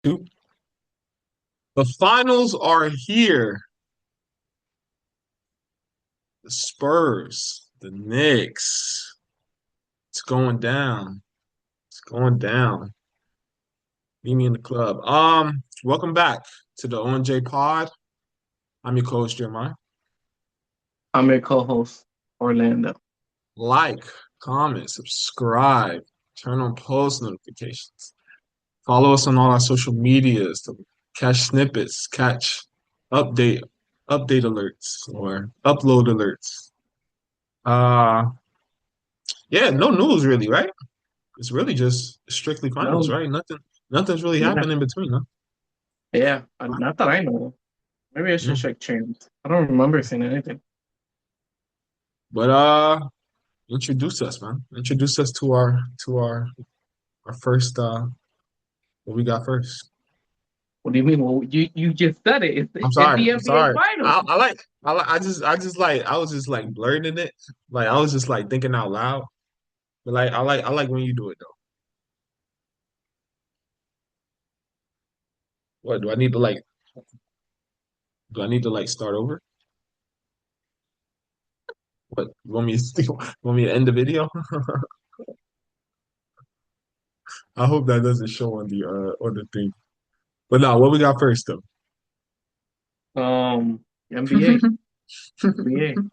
Two. The finals are here. The Spurs, the Knicks. It's going down. It's going down. Meet me in the club. Welcome back to the ONJ Pod. I'm your co-host Jeremiah. I'm your co-host, Orlando. Like, comment, subscribe, turn on post notifications. Follow us on all our social medias to catch snippets, catch update update alerts or upload alerts. Uh yeah, no news really, right? It's really just strictly finals, No, right? Nothing's really yeah, happened in between, huh? yeah, not that I know. Maybe I should Mm. check chance. I don't remember seeing anything. But introduce us, man. Introduce us to our first what we got first. What do you mean? Well, you just said it. I'm It's sorry. the I'm NBA sorry. Finals. I was just like blurting it. Like I was just like thinking out loud. But like I like when you do it though. What do I need to like start over? What you want me to want me to end the video? I hope that doesn't show on the thing. But no, what we got first though? NBA, NBA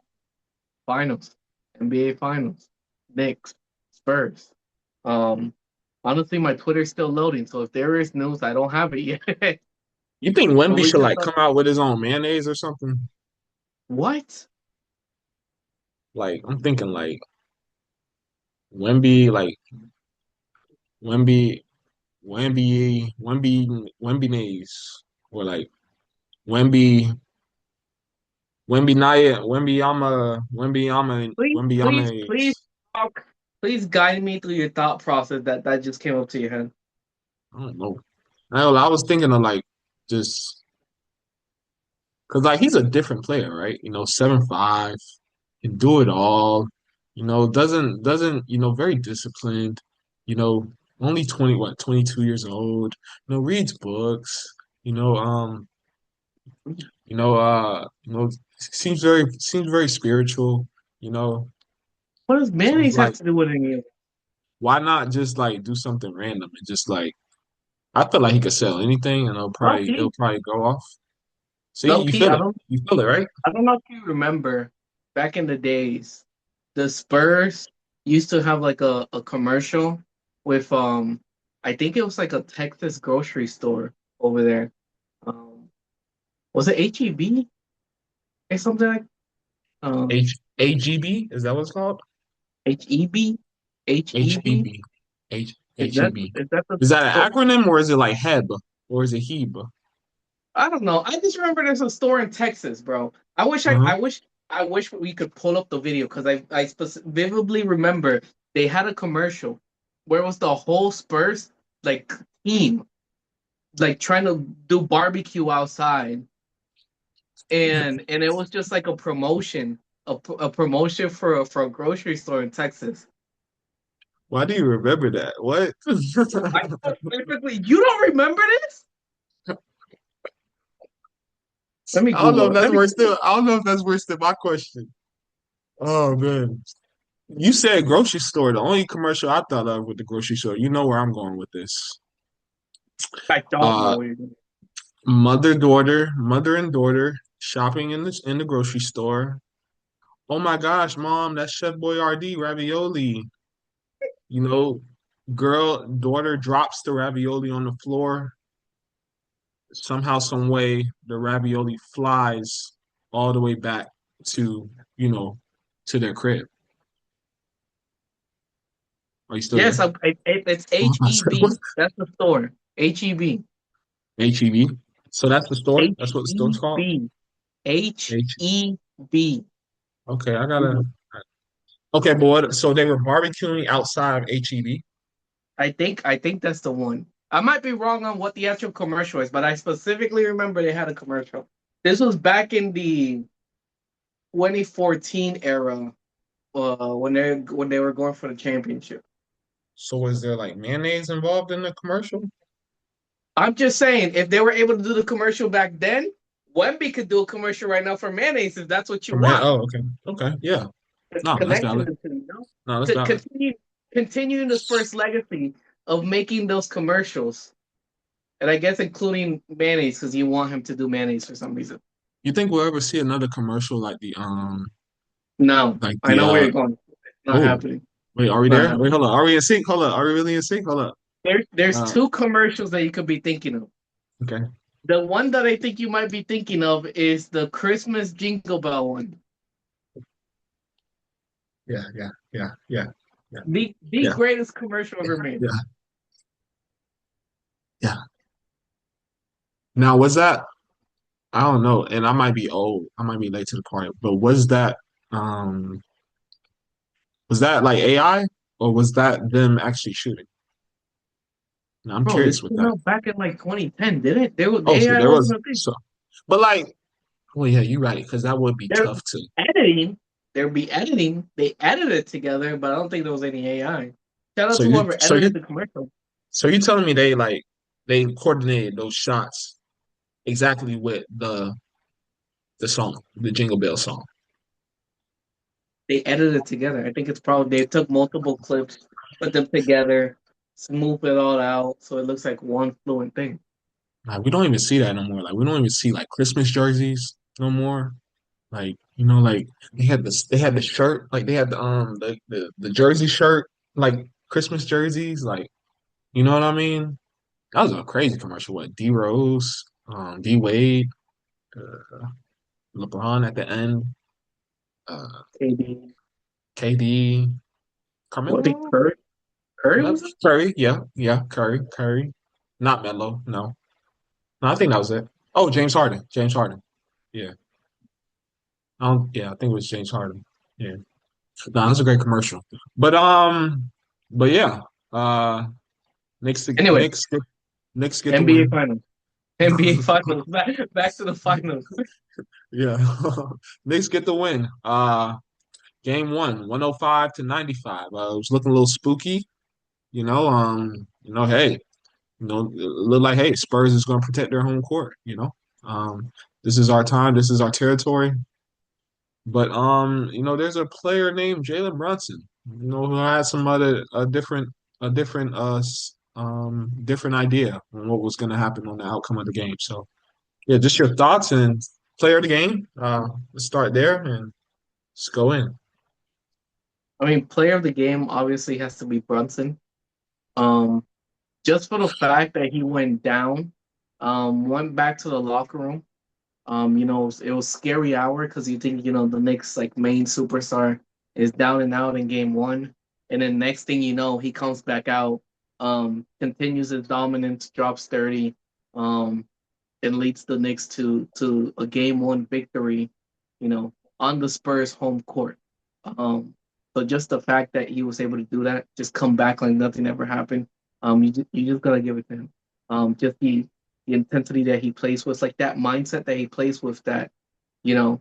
Finals, NBA Finals, Knicks, Spurs. Um, Honestly, my Twitter's still loading, so if there is news, I don't have it yet. You think But Wemby we should just like come out with his own mayonnaise or something? what? Like I'm thinking like Wemby, like Wemby, Wemby nays, or like Wemby, Please, Wemby please, please Yama's. talk. Please guide me through your thought process that just came up to your head. I don't know. I was thinking of like just because like he's a different player, right? 7'5", can do it all. Very disciplined. You know, only 22 years old. Reads books. You know, um, seems very spiritual. You know, What does so it's mayonnaise have like, to do with any of it? why not just like do something random and just like I feel like he could sell anything and Low it'll key, probably go off. See, low you key. feel it. You feel it, right? I don't know if you remember back in the days, the Spurs used to have like a commercial with I think it was like a Texas grocery store over there. Um, was it HEB or something like HAGB, is that what it's called? HEB? HEB? HBB. H Is that HEB. is that the Is that an store? acronym or is it like HEB or is it HEB? I don't know. I just remember there's a store in Texas, bro. Uh-huh. I wish we could pull up the video because vividly remember they had a commercial where it was the whole Spurs like team like trying to do barbecue outside, and it was just like a promotion, a promotion for a grocery store in Texas. Why do you remember that? What? I know perfectly. You don't remember this? Let me I don't know Google if it. that's worse still. I don't know if that's worse than my question. Oh man. You said grocery store. The only commercial I thought of with the grocery store. You know where I'm going with this. I don't know Uh what you're doing. mother and daughter shopping in the grocery store. Oh my gosh, mom, that's Chef Boyardee ravioli. You know, daughter drops the ravioli on the floor. Somehow, some way, the ravioli flies all the way back to, you know, to their crib. Are you still Yes, there? it's I said, what? HEB. That's the store. HEB. HEB. So that's the store? That's what the store's called? HEB. H. HEB. Okay, I gotta. Google. Okay, boy. So they were barbecuing outside of HEB. I think that's the one. I might be wrong on what the actual commercial is, but I specifically remember they had a commercial. This was back in the 2014 era, when they were going for the championship. So was there like mayonnaise involved in the commercial? I'm just saying, if they were able to do the commercial back then, Wemby could do a commercial right now for mayonnaise if that's what you Oh man, want. oh okay, okay, yeah. No, that's Connecting valid. the two, you know, No, that's to valid. continuing the Spurs legacy of making those commercials, and I guess including mayonnaise because you want him to do mayonnaise for some reason. You think we'll ever see another commercial No, like I the know where you're going. It's not oh happening. wait, are we Not there? Wait, happening. hold up. Are we in sync? Hold up. Are we really in sync? Hold up. There's Uh, two commercials that you could be thinking of. okay. The one that I think you might be thinking of is the Christmas Jingle Bell one. Yeah, yeah, yeah, yeah, yeah, The yeah, greatest commercial ever made. yeah, yeah. Now, was that? I don't know, and I might be old. I might be late to the party, but um was that like AI or was that them actually shooting? Now, I'm Bro, this curious with came that. out back in like 2010, didn't it? There was Oh, so AI there wasn't was a thing. so, but like, well, yeah, you're right because that would be There tough to. editing. There'd be editing. They edited it together, but I don't think there was any AI. Shout out So to you, whoever so you, edited the commercial. so you telling me they coordinated those shots exactly with the song, the Jingle Bell song. They edited it together. I think it's probably they took multiple clips, put them together, smooth it all out, so it looks like one fluent thing. Like we don't even see that no more. Like we don't even see like Christmas jerseys no more. Like like they had the shirt, like they had the jersey shirt, like Christmas jerseys, like you know what I mean? That was a crazy commercial. What D Rose, D Wade, uh, LeBron at the end, uh, KD, KD, what the Carmelo, Curry was it? Curry, yeah, yeah, Curry, not Melo, no, no, I think that was it. Oh, James Harden, yeah, yeah, I think it was James Harden, yeah. No, that's a great commercial. But yeah, uh, Anyway, Knicks get the NBA win. Finals. NBA Finals. Back to the finals. Yeah, Knicks get the win. Game one, 105 to 95. It was looking a little spooky. Hey, it looked like hey, Spurs is going to protect their home court. This is our time. This is our territory. But there's a player named Jalen Brunson, who had some other different idea on what was going to happen on the outcome of the game. So yeah, just your thoughts and player of the game. Let's start there and just go in. I mean, player of the game obviously has to be Brunson. Um, just for the fact that he went down, went back to the locker room. It was scary hour because you think, the Knicks like main superstar is down and out in game one. And then next thing you know, he comes back out, continues his dominance, drops 30, um, and leads the Knicks to a game one victory, you know, on the Spurs home court. Um, so just the fact that he was able to do that, just come back like nothing ever happened. You just gotta give it to him. Just the intensity that he plays with, like that mindset that he plays with, that you know,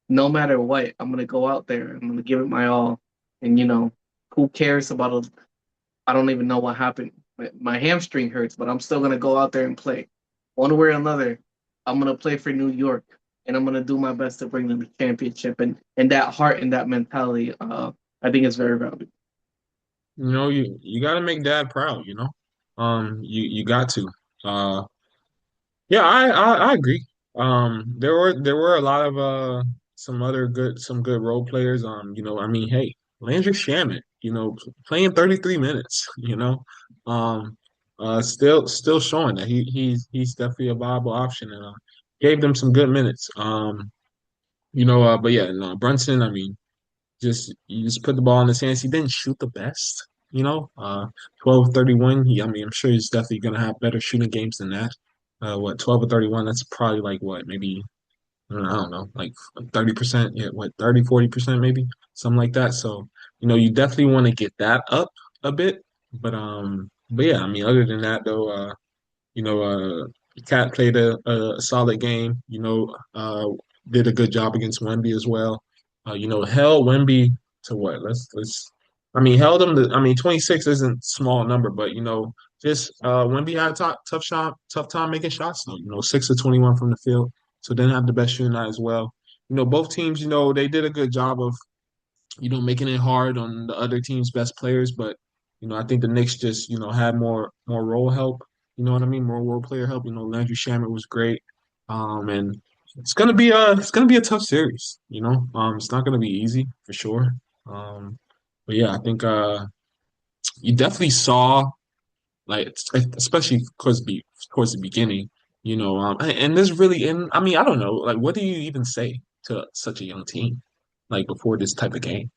no matter what, I'm gonna go out there, I'm gonna give it my all, and who cares about a I don't even know what happened. My hamstring hurts, but I'm still gonna go out there and play. One way or another, I'm gonna play for New York, and I'm gonna do my best to bring them the championship. And that heart and that mentality, I think is very valuable. You got to make dad proud. You got to. Uh, yeah, I agree. There were a lot of some good role players. I mean, hey, Landry Shamet, playing 33 minutes. Still showing that he's definitely a viable option and gave them some good minutes. But yeah, no, Brunson. I mean, you just put the ball in his hands. He didn't shoot the best, 12 of 31. I mean, I'm sure he's definitely gonna have better shooting games than that. 12 of 31, that's probably like what, maybe I don't know, like 30%, yeah, what, 30, 40% maybe, something like that. So, you definitely want to get that up a bit. But yeah, I mean, other than that though, you know, uh, Cat played a solid game. Did a good job against Wemby as well. Held Wemby to what? I mean, held him to. I mean, 26 isn't a small number, but just Wemby had a tough time making shots though. 6 of 21 from the field, so didn't have the best shooting night as well. Both teams, they did a good job of making it hard on the other team's best players. But I think the Knicks just had more role help. You know what I mean? More role player help. Landry Shamet was great, and it's gonna be a tough series. It's not gonna be easy for sure. Um, but yeah, I think you definitely saw like especially towards the beginning. And this really, and I mean, I don't know, like, what do you even say to such a young team, like before this type of game?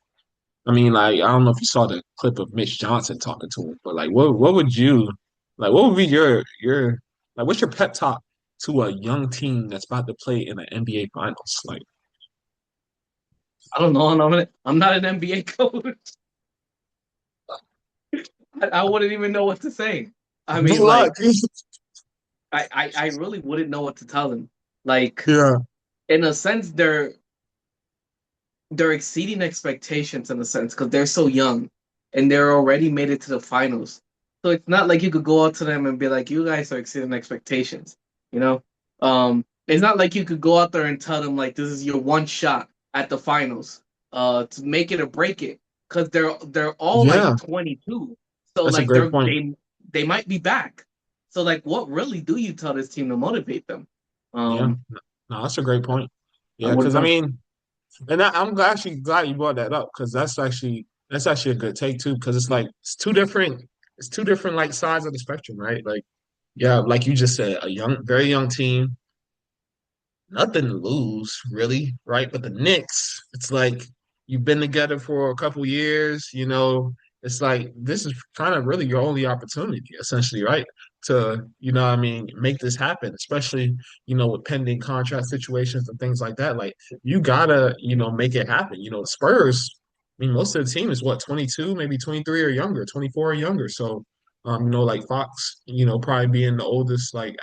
I mean, like, I don't know if you saw the clip of Mitch Johnson talking to him, but like, what would you like? What would be your like? What's your pep talk to a young team that's about to play in the NBA Finals? Like, I don't know. I'm not an NBA coach. I wouldn't even know what to say. I good mean, luck. like, I really wouldn't know what to tell them. Like, Yeah, in a sense, they're exceeding expectations in a sense because they're so young and they're already made it to the finals. So it's not like you could go out to them and be like, "You guys are exceeding expectations," you know. It's not like you could go out there and tell them like, "This is your one shot at the finals, to make it or break it," because they're all like yeah, 22, so that's a like great point. they might be back. So like, what really do you tell this team to motivate them? Yeah, Um, no, that's a great point. I Yeah, wouldn't because I know. mean, and actually glad you brought that up because that's actually a good take too because it's two different like sides of the spectrum, right? Like, yeah, like you just said, a very young team, nothing to lose, really, right? But the Knicks, it's like you've been together for a couple years, it's like this is kind of really your only opportunity, essentially, right? To, what I mean, make this happen, especially, with pending contract situations and things like that. Like, you gotta, make it happen. The Spurs, I mean, most of the team is what, 22, maybe 23 or younger, 24 or younger. So, like Fox, probably being the oldest like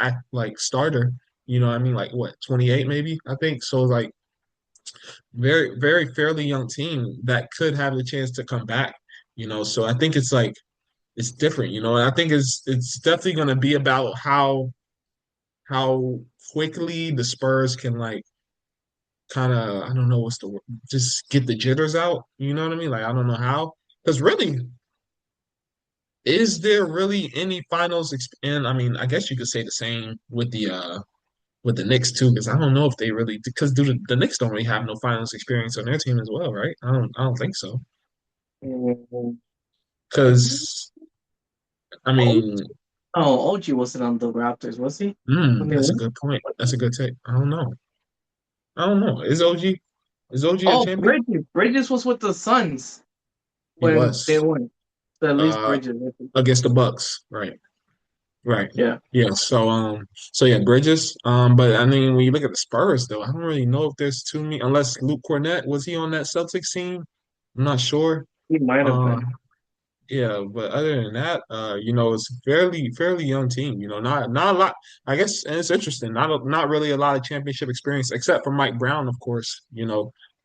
starter, I mean, like what, 28 maybe, I think. So like very, very fairly young team that could have the chance to come back, So I think it's like it's different, and I think it's definitely gonna be about how quickly the Spurs can like kind of, I don't know what's the word, just get the jitters out, you know what I mean? Like, I don't know how. Because really, is there really any and I mean, I guess you could say the same with the Knicks too, because I don't know if they really, because the Knicks don't really have no finals experience on their team as well, right? I don't think so. Mm, Because I Oh, mean, OG wasn't on the Raptors, was he? When they that's a won? good point. That's a good take. I don't know. I don't know. Is OG a Oh, champion? Bridges. Bridges was with the Suns He when they was won. So at least uh Bridges. against the Bucks, right? Right. Yeah. Yeah. So yeah, Bridges. But I mean, when you look at the Spurs, though, I don't really know if there's too many. Unless Luke Cornett was he on that Celtics team? I'm not sure. He might have Uh, been. Yeah, but other than that, it's a fairly young team. Not a lot. I guess, and it's interesting. Not really a lot of championship experience, except for Mike Brown, of course.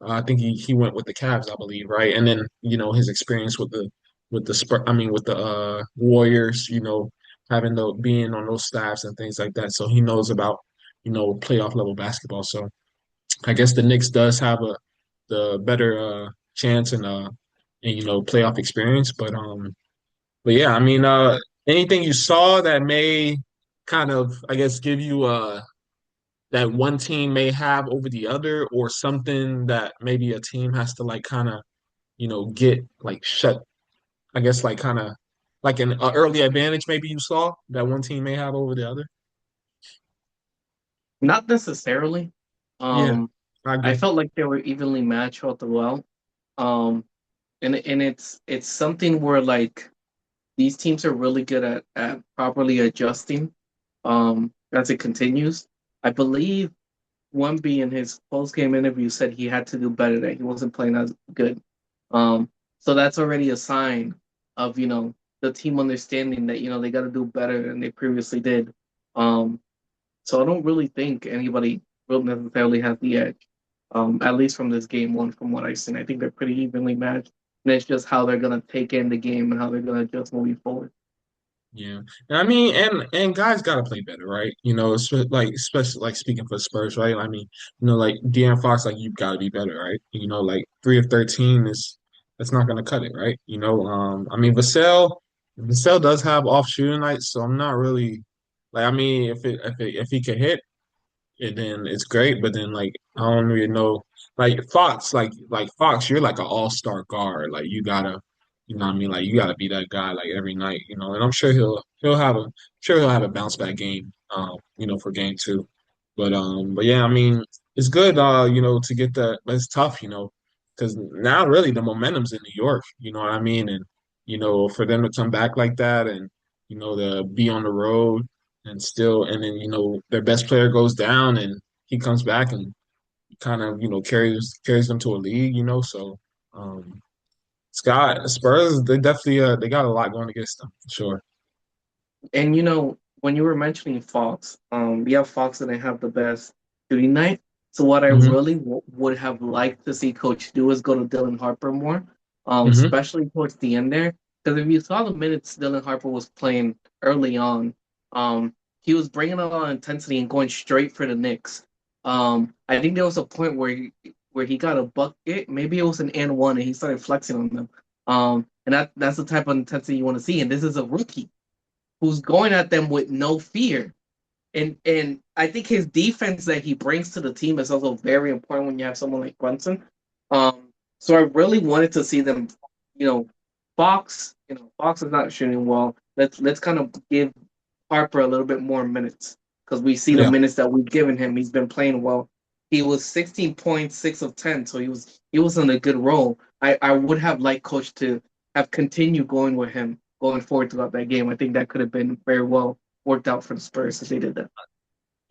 I think he went with the Cavs, I believe, right? And then his experience with the I mean with the Warriors. Having the being on those staffs and things like that, so he knows about playoff level basketball. So I guess the Knicks does have the better chance and playoff experience, but yeah, I mean, anything you saw that may kind of, I guess, give you that one team may have over the other, or something that maybe a team has to like kind of, get like shut, I guess, like kind of like an early advantage maybe you saw that one team may have over the other. Not necessarily. Yeah, Um, I I agree. felt like they were evenly matched throughout the well. Um, and it's something where like these teams are really good at properly adjusting as it continues. I believe Wemby in his post game interview said he had to do better, that he wasn't playing as good. So that's already a sign of the team understanding that they got to do better than they previously did. Um, so I don't really think anybody will necessarily have the edge, at least from this game one, from what I've seen. I think they're pretty evenly matched, and it's just how they're gonna take in the game and how they're gonna adjust moving forward. Yeah, and I mean, and guys got to play better, right? You know, like especially like speaking for Spurs, right? I mean, like De'Aaron Fox, like you've got to be better, right? Like 3 of 13 is that's not going to cut it, right? I mean, Vassell does have off shooting nights, so I'm not really like, I mean, if he can hit, and then it's great. But then like I don't really know, like Fox, you're like an all-star guard. Like you gotta, you know what I mean? Like you gotta be that guy like every night, And I'm sure he'll have a bounce back game, for game two. But yeah, I mean it's good, to get that. But it's tough, because now really the momentum's in New York. You know what I mean? And for them to come back like that, and to be on the road and still, and then their best player goes down and he comes back and kind of carries them to a league, so um Scott Spurs, they definitely they got a lot going against them for sure. And when you were mentioning Fox, yeah, Fox didn't have the best shooting night. So what I Hmm. really would have liked to see Coach do is go to Dylan Harper more, Hmm. especially towards the end there. Because if you saw the minutes Dylan Harper was playing early on, he was bringing a lot of intensity and going straight for the Knicks. I think there was a point where he got a bucket, maybe it was an and one, and he started flexing on them. And that's the type of intensity you want to see. And this is a rookie who's going at them with no fear. And I think his defense that he brings to the team is also very important when you have someone like Brunson. So I really wanted to see them, you know, Fox is not shooting well. Let's kind of give Harper a little bit more minutes because we see the Yeah. minutes that we've given him. He's been playing well. He was 16 points, 6 of 10, so he was in a good role. I would have liked Coach to have continued going with him going forward throughout that game. I think that could have been very well worked out for the Spurs if they did that.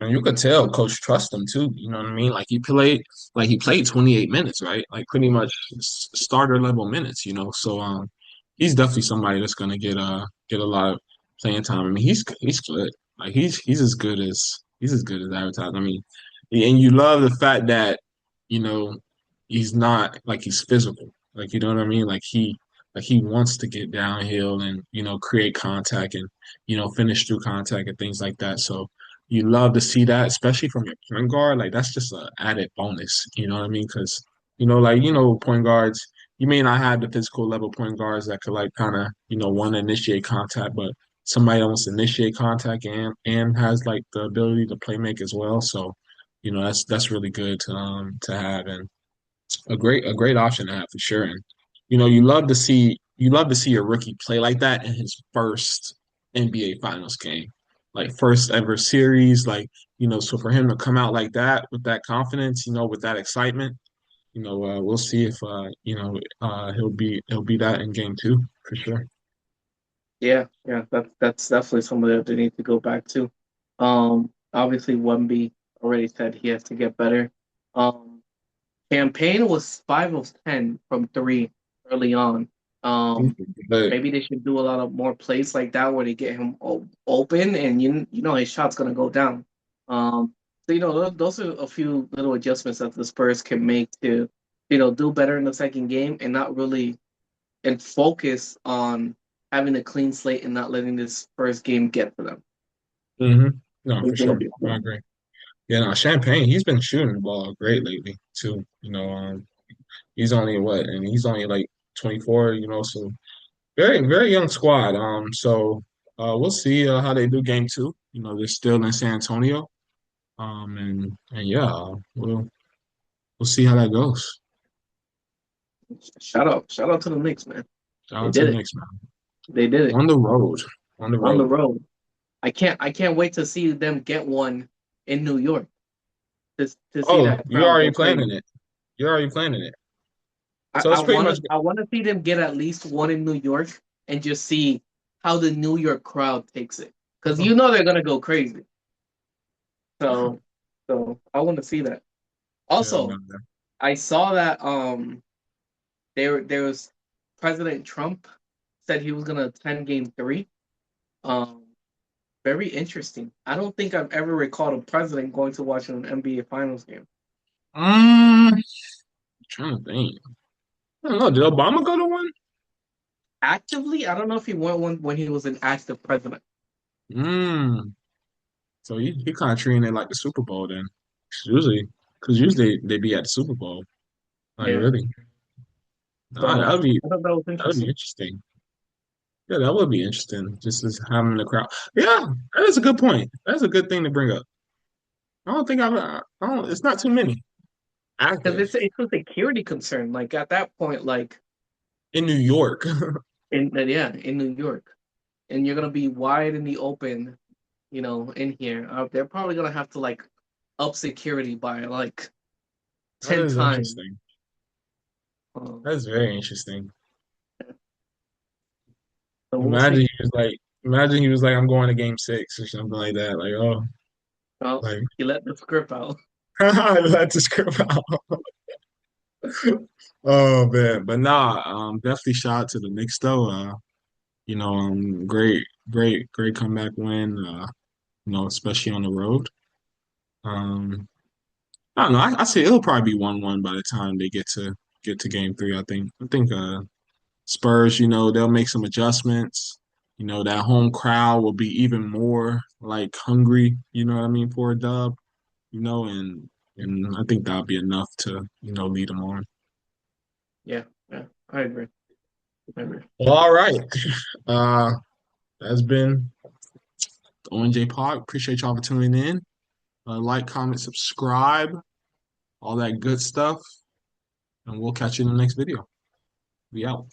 And you could tell Coach trusts him too. You know what I mean? Like he played 28 minutes, right? Like pretty much starter level minutes. So he's definitely somebody that's gonna get a lot of playing time. I mean, he's good. Like he's as good as advertised. I mean, and you love the fact that you know he's not like he's physical. Like you know what I mean? Like he wants to get downhill and create contact and finish through contact and things like that. So you love to see that, especially from your point guard. Like that's just an added bonus. You know what I mean? Because point guards, you may not have the physical level point guards that could like kind of want to initiate contact, but somebody that wants to initiate contact and has like the ability to play make as well. So that's really good to have, and a great option to have for sure. And you love to see a rookie play like that in his first NBA Finals game, like first ever series. Like so for him to come out like that with that confidence, with that excitement, we'll see if he'll be that in game two for sure. Yeah, yeah, that's definitely somebody that they need to go back to. Obviously Wemby already said he has to get better. Um, Campaign was 5 of 10 from three early on. But Maybe they should do a lot of more plays like that where they get him open and you know his shot's gonna go down. So those are a few little adjustments that the Spurs can make to do better in the second game and not really and focus on having a clean slate and not letting this first game get to them. hmm no, It's for gonna sure, be I fun. agree. Yeah, no, Champagne, he's been shooting the ball great lately too. He's only like 24, so very, very young squad. So we'll see how they do game two. They're still in San Antonio. And yeah, we'll see how that goes. Shout out to the Knicks, man. Shout They out to did the it. Knicks, man. They did it On the road. On the on the road. road. I can't wait to see them get one in New York to see Oh, that you're crowd already go planning crazy. it. You're already planning it. I, So I it's pretty want much to I want to see them get at least one in New York and just see how the New York crowd takes it because they're gonna go crazy. So I want to see that. yeah, Also, no, I saw that there was President Trump said he was gonna attend Game 3. Um, Very interesting. I don't think I've ever recalled a president going to watch an NBA Finals game. trying to think. I don't know. Did Obama go to one? Actively, I don't know if he won one when he was an active president. Mm. So he kind of treating it like the Super Bowl then. 'Cause usually they be at the Super Bowl. Like Yeah. really. Nah, So that would be I thought that was that would be interesting. interesting. Yeah, that would be interesting. Just as having the crowd. Yeah, that is a good point. That's a good thing to bring up. I don't think I don't. It's not too many Because active it's a security concern. Like at that point, like in New York. in New York, and you're gonna be wide in the open, in here. They're probably gonna have to like up security by like That ten is times. interesting. Um, That's very interesting. so we'll Imagine see. he was like, imagine he was like, I'm going to game six or something like that. Like, oh, Well, like you let the script out. I let this script out. Oh man, but nah, definitely shout out to the Knicks though. Great comeback win. Especially on the road. Um, I don't know. I say it'll probably be 1-1 by the time they get to game three. I think Spurs, they'll make some adjustments. That home crowd will be even more like hungry, you know what I mean, for a dub, and I think that'll be enough to, lead them on. Yeah, yeah, I agree. I agree. Well, all right. Uh, that's been the ONJ Pod. Appreciate y'all for tuning in. Like, comment, subscribe, all that good stuff, and we'll catch you in the next video. We out.